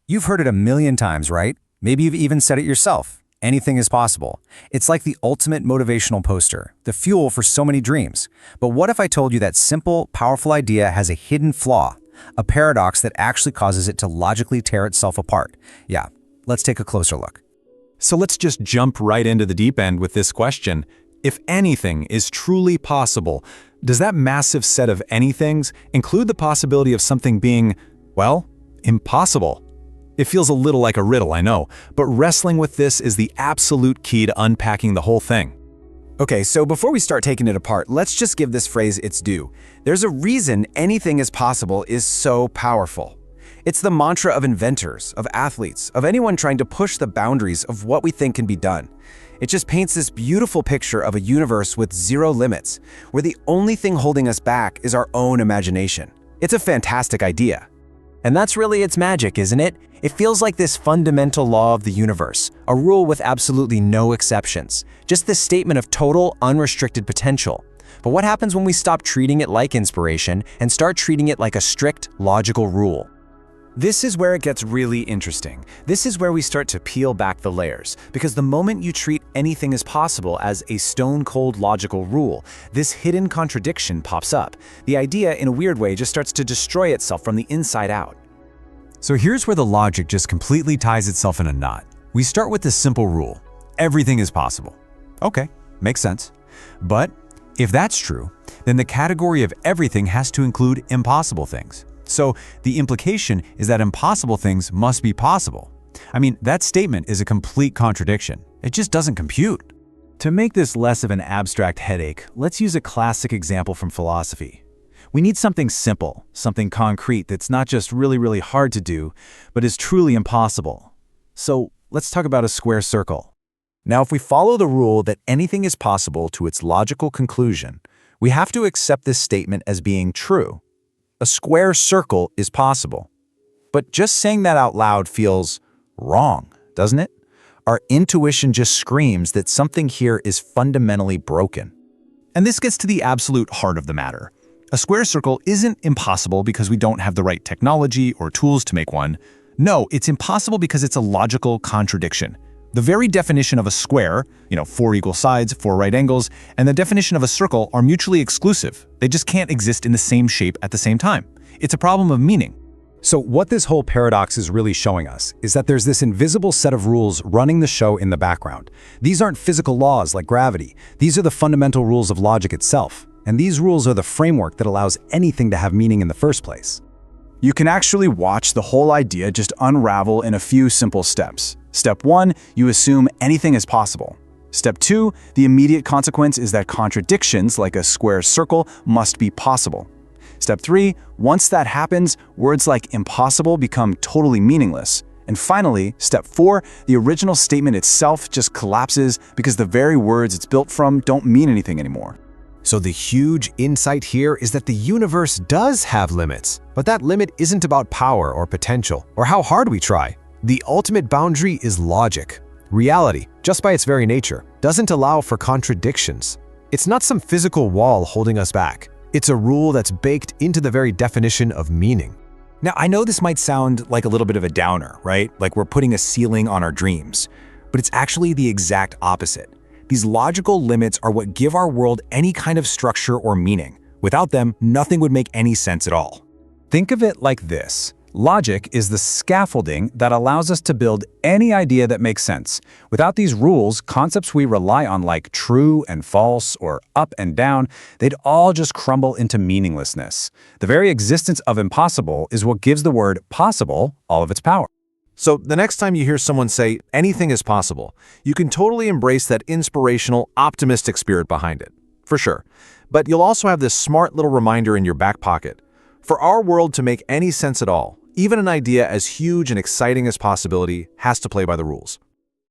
You've heard it a million times, right? Maybe you've even said it yourself. Anything is possible. It's like the ultimate motivational poster, the fuel for so many dreams. But what if I told you that simple, powerful idea has a hidden flaw, a paradox that actually causes it to logically tear itself apart? Yeah, let's take a closer look. So let's just jump right into the deep end with this question. If anything is truly possible, does that massive set of anythings include the possibility of something being, well, impossible? It feels a little like a riddle, I know, but wrestling with this is the absolute key to unpacking the whole thing. Okay, so before we start taking it apart, let's just give this phrase its due. There's a reason anything is possible is so powerful. It's the mantra of inventors, of athletes, of anyone trying to push the boundaries of what we think can be done. It just paints this beautiful picture of a universe with zero limits, where the only thing holding us back is our own imagination. It's a fantastic idea. And that's really its magic, isn't it? It feels like this fundamental law of the universe, a rule with absolutely no exceptions. Just this statement of total, unrestricted potential. But what happens when we stop treating it like inspiration and start treating it like a strict, logical rule? This is where it gets really interesting. This is where we start to peel back the layers, because the moment you treat anything as possible as a stone-cold logical rule, this hidden contradiction pops up. The idea, in a weird way, just starts to destroy itself from the inside out. So here's where the logic just completely ties itself in a knot. We start with this simple rule: everything is possible. Okay, makes sense. But if that's true, then the category of everything has to include impossible things. So the implication is that impossible things must be possible. I mean, that statement is a complete contradiction. It just doesn't compute. To make this less of an abstract headache, let's use a classic example from philosophy. We need something simple, something concrete that's not just really hard to do, but is truly impossible. So let's talk about a square circle. Now, if we follow the rule that anything is possible to its logical conclusion, we have to accept this statement as being true. A square circle is possible. But just saying that out loud feels wrong, doesn't it? Our intuition just screams that something here is fundamentally broken. And this gets to the absolute heart of the matter. A square circle isn't impossible because we don't have the right technology or tools to make one. No, it's impossible because it's a logical contradiction. The very definition of a square, 4 equal sides, 4 right angles, and the definition of a circle are mutually exclusive. They just can't exist in the same shape at the same time. It's a problem of meaning. So what this whole paradox is really showing us is that there's this invisible set of rules running the show in the background. These aren't physical laws like gravity. These are the fundamental rules of logic itself. And these rules are the framework that allows anything to have meaning in the first place. You can actually watch the whole idea just unravel in a few simple steps. Step 1, you assume anything is possible. Step 2, the immediate consequence is that contradictions, like a square circle, must be possible. Step 3, once that happens, words like impossible become totally meaningless. And finally, step 4, the original statement itself just collapses because the very words it's built from don't mean anything anymore. So the huge insight here is that the universe does have limits, but that limit isn't about power or potential or how hard we try. The ultimate boundary is logic. Reality, just by its very nature, doesn't allow for contradictions. It's not some physical wall holding us back. It's a rule that's baked into the very definition of meaning. Now, I know this might sound like a little bit of a downer, right? Like we're putting a ceiling on our dreams, but it's actually the exact opposite. These logical limits are what give our world any kind of structure or meaning. Without them, nothing would make any sense at all. Think of it like this. Logic is the scaffolding that allows us to build any idea that makes sense. Without these rules, concepts we rely on like true and false or up and down, they'd all just crumble into meaninglessness. The very existence of impossible is what gives the word possible all of its power. So the next time you hear someone say anything is possible, you can totally embrace that inspirational, optimistic spirit behind it, for sure. But you'll also have this smart little reminder in your back pocket. For our world to make any sense at all, even an idea as huge and exciting as possibility has to play by the rules.